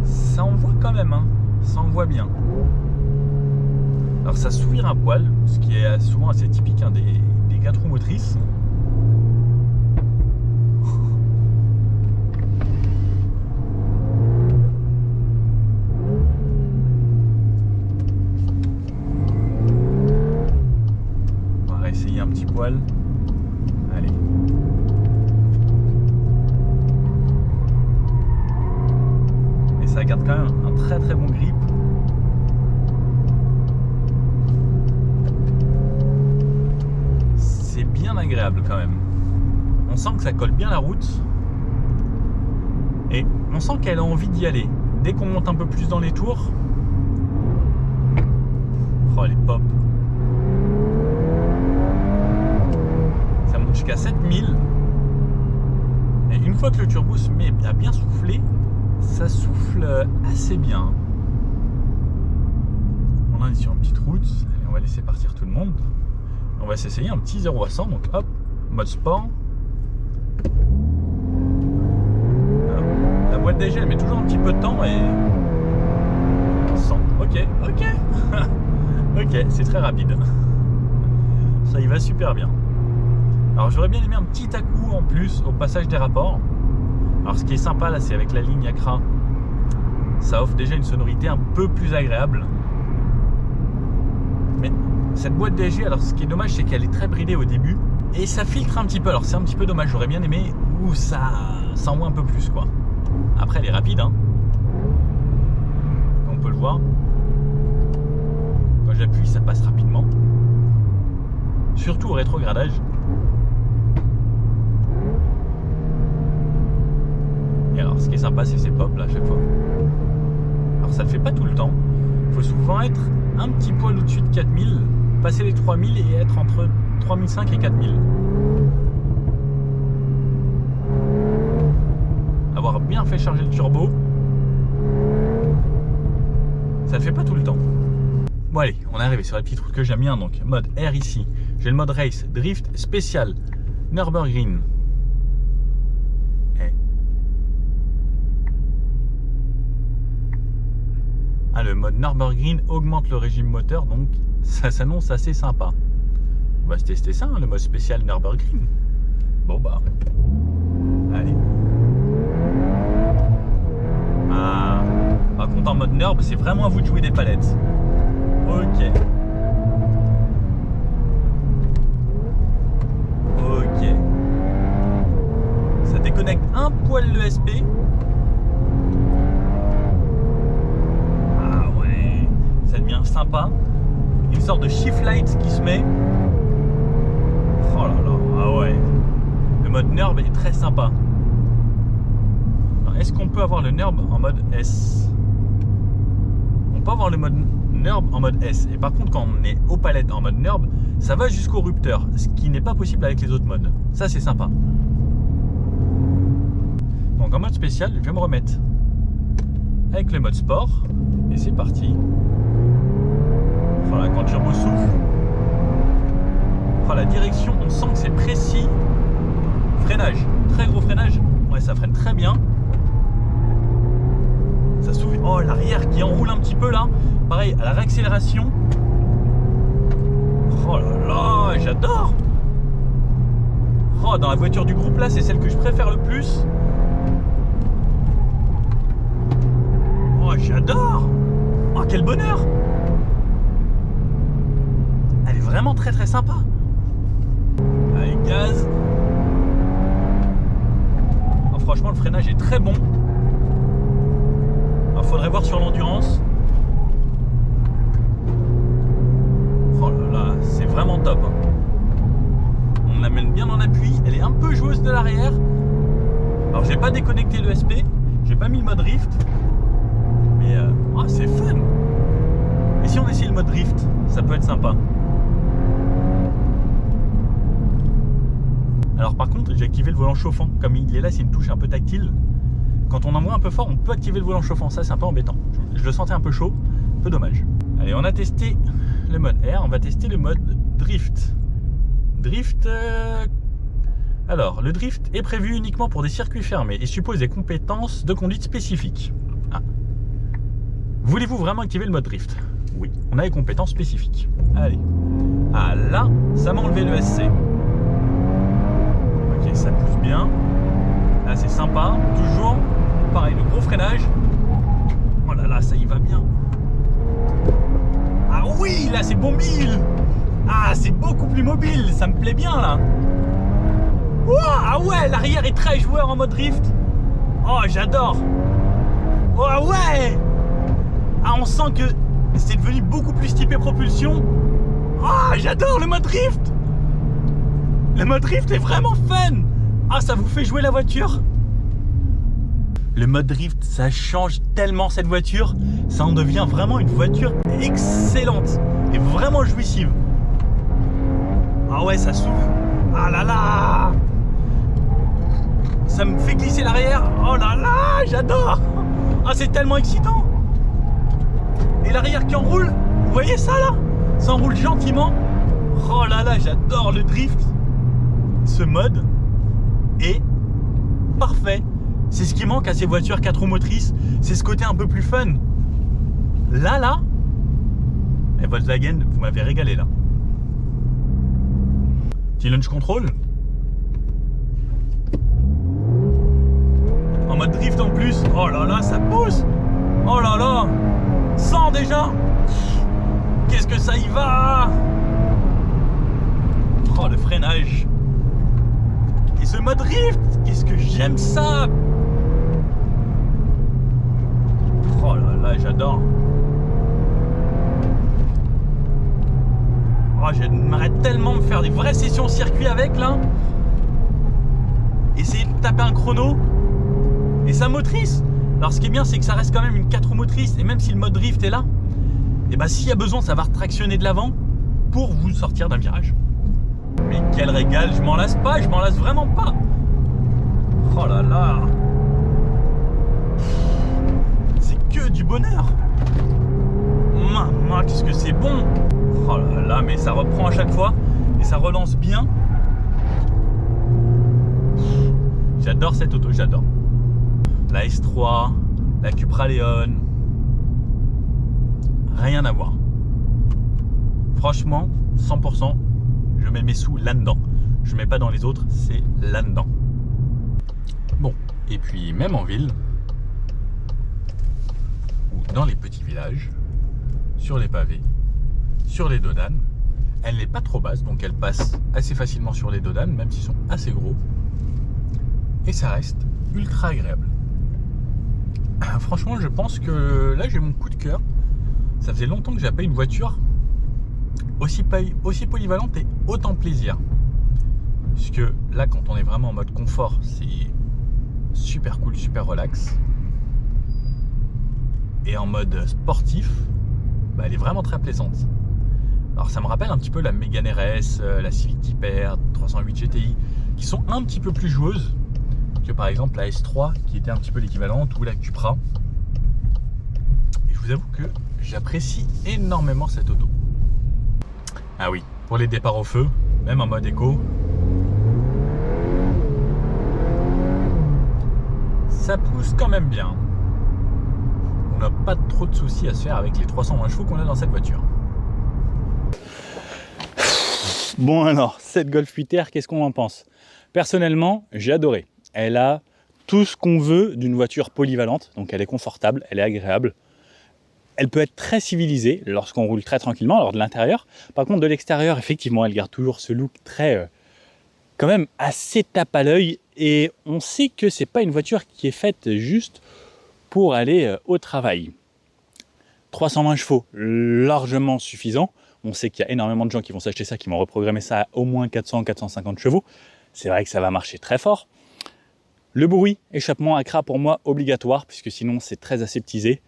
Ça envoie quand même, hein. Ça envoie bien. Alors ça s'ouvre un poil, ce qui est souvent assez typique hein, des 4 roues motrices. Un petit poil. Allez. Et ça garde quand même un très très bon grip. C'est bien agréable quand même. On sent que ça colle bien la route. Et on sent qu'elle a envie d'y aller. Dès qu'on monte un peu plus dans les tours. Oh les pop. Jusqu'à 7000, et une fois que le turbo se met à bien souffler, ça souffle assez bien. On est sur une petite route, allez, on va laisser partir tout le monde, on va s'essayer un petit 0 à 100, donc hop, mode sport. Alors, la boîte DG elle met toujours un petit peu de temps et 100, ok ok, c'est très rapide, ça y va super bien. Alors j'aurais bien aimé un petit à-coup en plus au passage des rapports. Alors ce qui est sympa là, c'est avec la ligne Acra, ça offre déjà une sonorité un peu plus agréable. Mais cette boîte DG, alors ce qui est dommage, c'est qu'elle est très bridée au début et ça filtre un petit peu. Alors c'est un petit peu dommage, j'aurais bien aimé où ça envoie un peu plus quoi. Après elle est rapide hein. On peut le voir. Quand j'appuie, ça passe rapidement. Surtout au rétrogradage. Et alors ce qui est sympa, c'est ces pops là à chaque fois. Alors ça le fait pas tout le temps. Il faut souvent être un petit poil au-dessus de 4000, passer les 3000 et être entre 3005 et 4000. Avoir bien fait charger le turbo. Ça le fait pas tout le temps. Bon allez, on est arrivé sur la petite route que j'aime bien, donc mode R ici. J'ai le mode race, drift, spécial, Nürburgring. Ah, le mode Nürburgring augmente le régime moteur, donc ça s'annonce assez sympa. On va se tester ça, hein, le mode spécial Nürburgring. Bon bah, allez. Ah, par contre en mode Nürb, c'est vraiment à vous de jouer des palettes. Ok. Ok. Ça déconnecte un poil l'ESP. Ah ouais, ça devient sympa. Une sorte de shift light qui se met. Oh là là, ah ouais. Le mode Nürb est très sympa. Est-ce qu'on peut avoir le Nürb en mode S? On peut avoir le mode Nürb en mode S. Et par contre, quand on est aux palettes en mode Nürb, ça va jusqu'au rupteur, ce qui n'est pas possible avec les autres modes. Ça, c'est sympa. Donc en mode spécial, je vais me remettre avec le mode sport. Et c'est parti. Voilà, quand le turbo souffle. Voilà, la direction, on sent que c'est précis. Freinage, très gros freinage. Ouais, ça freine très bien. Ça souffle. Oh, l'arrière qui enroule un petit peu là. Pareil, à la réaccélération. Oh là là, j'adore. Oh, dans la voiture du groupe là, c'est celle que je préfère le plus. Oh, j'adore. Oh, quel bonheur. Elle est vraiment très très sympa. Allez, gaz. Oh, franchement, le freinage est très bon. Il faudrait voir sur l'endurance. Oh là là, c'est vraiment top. On l'amène bien en appui. Elle est un peu joueuse de l'arrière. Alors j'ai pas déconnecté l'ESP. J'ai pas mis le mode drift. Mais c'est fun. Et si on essaye le mode drift, ça peut être sympa. Alors par contre, j'ai activé le volant chauffant. Comme il est là, c'est une touche un peu tactile. Quand on envoie un peu fort, on peut activer le volant chauffant. Ça, c'est un peu embêtant. Je le sentais un peu chaud. Un peu dommage. Allez, on a testé le mode R. On va tester le mode drift. Drift... Alors, le drift est prévu uniquement pour des circuits fermés et suppose des compétences de conduite spécifiques. Ah. Voulez-vous vraiment activer le mode drift? Oui, on a des compétences spécifiques. Allez. Ah là, ça m'a enlevé le SC. Ok, ça pousse bien. Là, c'est sympa. Toujours, pareil, le gros freinage. Oh là là, ça y va bien. Ah oui, là, c'est mobile. Ah, c'est beaucoup plus mobile. Ça me plaît bien, là. Wow, ah ouais, l'arrière est très joueur en mode drift. Oh, j'adore. Oh ouais. Ah, on sent que c'est devenu beaucoup plus typé propulsion. Oh, j'adore le mode drift. Le mode drift est vraiment fun. Ah, ça vous fait jouer la voiture. Le mode drift, ça change tellement cette voiture. Ça en devient vraiment une voiture excellente et vraiment jouissive. Ah ouais, ça souffle. Ah là là. Ça me fait glisser l'arrière. Oh là là, j'adore. Ah, c'est tellement excitant. Et l'arrière qui enroule. Vous voyez ça là? Ça enroule gentiment. Oh là là, j'adore le drift. Ce mode est parfait. C'est ce qui manque à ces voitures 4 roues motrices. C'est ce côté un peu plus fun. Là, et Volkswagen, vous m'avez régalé là. Petit launch control. En mode drift en plus. Oh là là, ça pousse. Oh là là. 100 déjà. Qu'est-ce que ça y va. Oh, le freinage. Et ce mode drift, qu'est-ce que j'aime ça. Oh là là, j'adore. Oh, j'aimerais tellement me faire des vraies sessions circuit avec là. Essayer de taper un chrono. Et sa motrice, alors ce qui est bien, c'est que ça reste quand même une 4 roues motrice, et même si le mode drift est là, et bah s'il y a besoin, ça va retractionner de l'avant pour vous sortir d'un virage. Mais quel régal, je m'en lasse pas, je m'en lasse vraiment pas. Oh là là, c'est que du bonheur. Maman, qu'est-ce que c'est bon. Oh là là, mais ça reprend à chaque fois et ça relance bien. J'adore cette auto, j'adore. La S3, la Cupra Leon, rien à voir. Franchement, 100%, je mets mes sous là-dedans. Je mets pas dans les autres, c'est là-dedans. Bon, et puis même en ville, ou dans les petits villages, sur les pavés, sur les dodanes, elle n'est pas trop basse, donc elle passe assez facilement sur les dodanes, même s'ils sont assez gros. Et ça reste ultra agréable. Franchement, je pense que là, j'ai mon coup de cœur. Ça faisait longtemps que j'avais pas une voiture aussi polyvalente et autant plaisir. Puisque là, quand on est vraiment en mode confort, c'est super cool, super relax. Et en mode sportif, bah, elle est vraiment très plaisante. Alors ça me rappelle un petit peu la Mégane RS, la Civic Type R, 308 GTI, qui sont un petit peu plus joueuses que par exemple la S3, qui était un petit peu l'équivalente, ou la Cupra. Et je vous avoue que j'apprécie énormément cette auto. Ah oui, pour les départs au feu, même en mode éco, ça pousse quand même bien. On n'a pas trop de soucis à se faire avec les 320 chevaux qu'on a dans cette voiture. Bon alors, cette Golf 8R, qu'est-ce qu'on en pense? Personnellement, j'ai adoré. Elle a tout ce qu'on veut d'une voiture polyvalente, donc elle est confortable, elle est agréable. Elle peut être très civilisée lorsqu'on roule très tranquillement, alors de l'intérieur. Par contre, de l'extérieur, effectivement, elle garde toujours ce look très, quand même assez tape à l'œil. Et on sait que c'est pas une voiture qui est faite juste pour aller au travail. 320 chevaux, largement suffisant. On sait qu'il y a énormément de gens qui vont s'acheter ça, qui vont reprogrammer ça à au moins 400-450 chevaux. C'est vrai que ça va marcher très fort. Le bruit, échappement Acra pour moi obligatoire, puisque sinon c'est très aseptisé.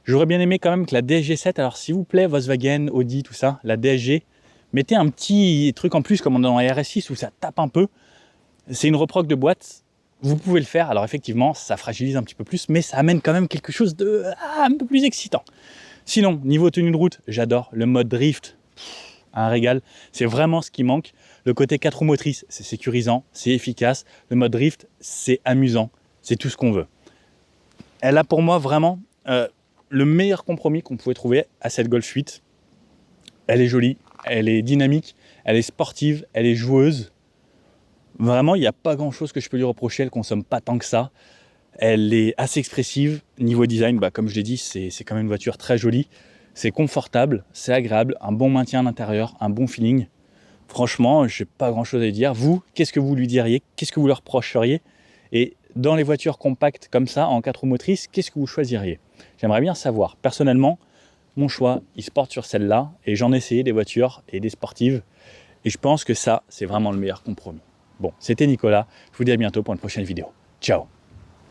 J'aurais bien aimé quand même que la DSG 7, alors s'il vous plaît, Volkswagen, Audi, tout ça, la DSG, mettez un petit truc en plus comme dans la RS6 où ça tape un peu. C'est une reproque de boîte, vous pouvez le faire. Alors effectivement, ça fragilise un petit peu plus, mais ça amène quand même quelque chose de un peu plus excitant. Sinon, niveau tenue de route, j'adore le mode drift. Un régal, c'est vraiment ce qui manque. Le côté 4 roues motrices, c'est sécurisant, c'est efficace. Le mode drift, c'est amusant, c'est tout ce qu'on veut. Elle a pour moi vraiment le meilleur compromis qu'on pouvait trouver à cette Golf 8. Elle est jolie, elle est dynamique, elle est sportive, elle est joueuse. Vraiment, il n'y a pas grand chose que je peux lui reprocher, elle ne consomme pas tant que ça. Elle est assez expressive. Niveau design, bah, comme je l'ai dit, c'est quand même une voiture très jolie. C'est confortable, c'est agréable, un bon maintien à l'intérieur, un bon feeling. Franchement, je n'ai pas grand chose à dire. Vous, qu'est-ce que vous lui diriez? Qu'est-ce que vous leur reprocheriez? Et dans les voitures compactes comme ça, en 4 roues motrices, qu'est-ce que vous choisiriez? J'aimerais bien savoir. Personnellement, mon choix, il se porte sur celle-là. Et j'en ai essayé des voitures et des sportives. Et je pense que ça, c'est vraiment le meilleur compromis. Bon, c'était Nicolas. Je vous dis à bientôt pour une prochaine vidéo. Ciao!